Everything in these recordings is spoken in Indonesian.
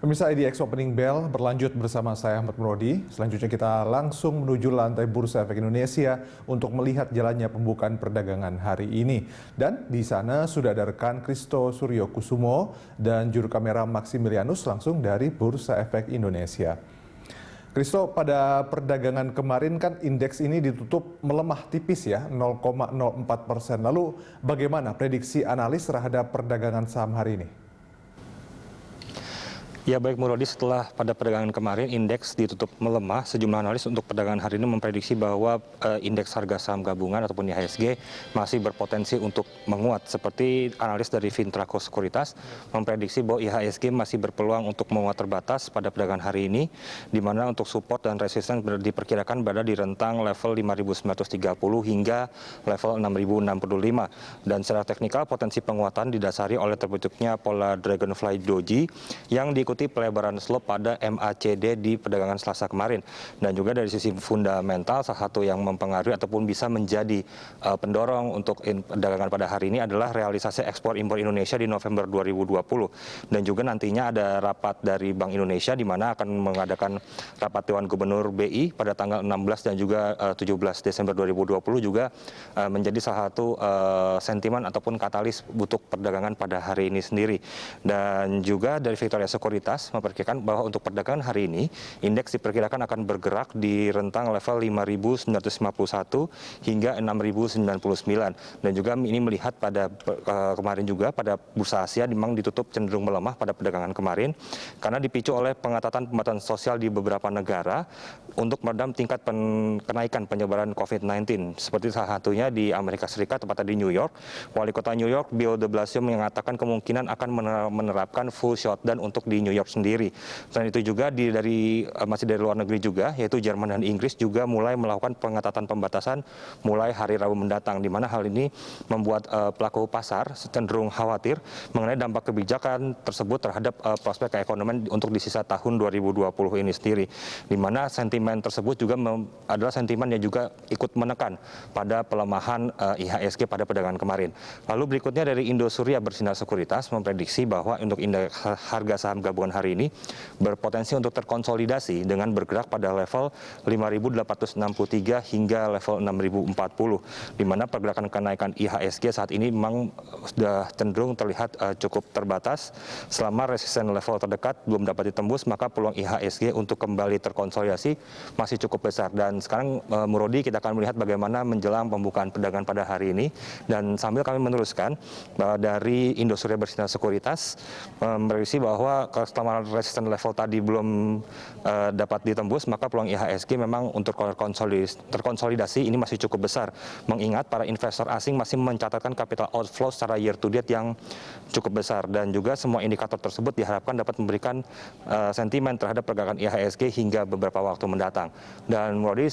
Pemirsa, IDX Opening Bell berlanjut bersama saya Ahmad Murodi. Selanjutnya kita langsung menuju lantai Bursa Efek Indonesia untuk melihat jalannya pembukaan perdagangan hari ini. Dan di sana sudah ada rekan Kristo Suryo Kusumo dan juru kamera Maximilianus langsung dari Bursa Efek Indonesia. Kristo, pada perdagangan kemarin kan indeks ini ditutup melemah tipis ya, 0,04%. Lalu bagaimana prediksi analis terhadap perdagangan saham hari ini? Ya baik Murodi, setelah pada perdagangan kemarin indeks ditutup melemah, sejumlah analis untuk perdagangan hari ini memprediksi bahwa indeks harga saham gabungan ataupun IHSG masih berpotensi untuk menguat. Seperti analis dari Fintraco Sekuritas memprediksi bahwa IHSG masih berpeluang untuk menguat terbatas pada perdagangan hari ini, di mana untuk support dan resisten diperkirakan berada di rentang level 5.930 hingga level 6.065. Dan secara teknikal potensi penguatan didasari oleh terbentuknya pola Dragonfly Doji yang diikuti pelebaran slope pada MACD di perdagangan Selasa kemarin. Dan juga dari sisi fundamental, salah satu yang mempengaruhi ataupun bisa menjadi pendorong untuk perdagangan pada hari ini adalah realisasi ekspor impor Indonesia di November 2020. Dan juga nantinya ada rapat dari Bank Indonesia di mana akan mengadakan rapat Dewan Gubernur BI pada tanggal 16 dan juga 17 Desember 2020 juga menjadi salah satu sentimen ataupun katalis untuk perdagangan pada hari ini sendiri. Dan juga dari Victoria Sekuritas memperkirakan bahwa untuk perdagangan hari ini indeks diperkirakan akan bergerak di rentang level 5.951 hingga 6.099. Dan juga ini melihat pada kemarin juga pada bursa Asia memang ditutup cenderung melemah pada perdagangan kemarin karena dipicu oleh pembatasan sosial di beberapa negara untuk meredam tingkat kenaikan penyebaran COVID-19. Seperti salah satunya di Amerika Serikat, tepatnya di New York. Wali kota New York Bill de Blasio mengatakan kemungkinan akan menerapkan full shutdown untuk di New York sendiri. Selain itu juga masih dari luar negeri juga, yaitu Jerman dan Inggris juga mulai melakukan pengetatan pembatasan mulai hari Rabu mendatang, di mana hal ini membuat pelaku pasar cenderung khawatir mengenai dampak kebijakan tersebut terhadap prospek keekonomian untuk di sisa tahun 2020 ini sendiri, di mana sentimen tersebut juga adalah sentimen yang juga ikut menekan pada pelemahan IHSG pada perdagangan kemarin. Lalu berikutnya dari Indosuria Bersinar Sekuritas memprediksi bahwa untuk indeks harga saham gabungan hari ini berpotensi untuk terkonsolidasi dengan bergerak pada level 5.863 hingga level 6.040, di mana pergerakan kenaikan IHSG saat ini memang sudah cenderung terlihat cukup terbatas. Selama resisten level terdekat belum dapat ditembus, maka peluang IHSG untuk kembali terkonsolidasi masih cukup besar. Dan sekarang Murodi, kita akan melihat bagaimana menjelang pembukaan perdagangan pada hari ini. Dan sambil kami meneruskan bahwa dari Indosuria Bersinar Sekuritas memprediksi bahwa selama resisten level tadi belum dapat ditembus, maka peluang IHSG memang untuk terkonsolidasi ini masih cukup besar. Mengingat para investor asing masih mencatatkan capital outflow secara year to date yang cukup besar, dan juga semua indikator tersebut diharapkan dapat memberikan sentimen terhadap pergerakan IHSG hingga beberapa waktu mendatang. Dan Murodi,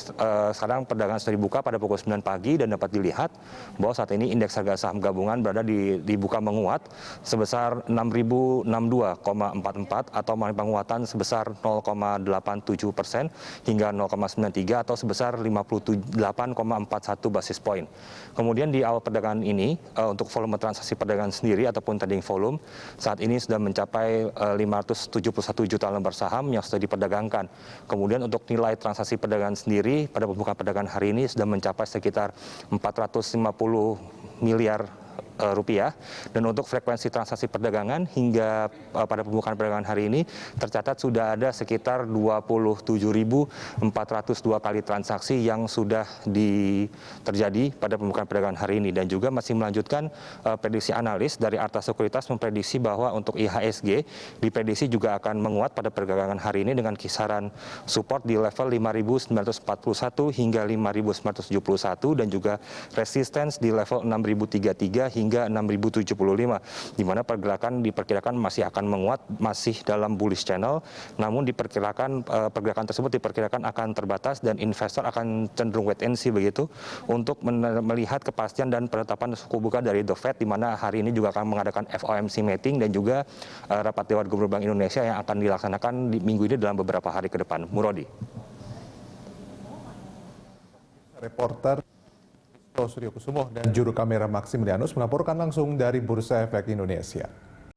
sekarang perdagangan sudah dibuka pada pukul 9 pagi dan dapat dilihat bahwa saat ini indeks harga saham gabungan berada dibuka menguat sebesar 6.062,44 atau penguatan sebesar 0,87% hingga 0,93 atau sebesar 58,41 basis point. Kemudian di awal perdagangan ini untuk volume transaksi perdagangan sendiri ataupun trading volume saat ini sudah mencapai 571 juta lembar saham yang sudah diperdagangkan. Kemudian untuk nilai transaksi perdagangan sendiri pada pembukaan perdagangan hari ini sudah mencapai sekitar 450 miliar rupiah. Dan untuk frekuensi transaksi perdagangan hingga pada pembukaan perdagangan hari ini tercatat sudah ada sekitar 27.402 kali transaksi yang sudah terjadi pada pembukaan perdagangan hari ini. Dan juga masih melanjutkan prediksi analis dari Arta Sekuritas memprediksi bahwa untuk IHSG diprediksi juga akan menguat pada perdagangan hari ini dengan kisaran support di level 5.941 hingga 5.971 dan juga resistance di level 6.033 hingga 6.075, di mana pergerakan diperkirakan masih akan menguat, masih dalam bullish channel. Namun diperkirakan pergerakan tersebut diperkirakan akan terbatas dan investor akan cenderung wait and see begitu untuk melihat kepastian dan penetapan suku bunga dari The Fed, di mana hari ini juga akan mengadakan FOMC meeting dan juga rapat Dewan Gubernur Bank Indonesia yang akan dilaksanakan di minggu ini dalam beberapa hari ke depan. Murodi. Reporter Suryo Kusumo dan juru kamera Maximilianus melaporkan langsung dari Bursa Efek Indonesia.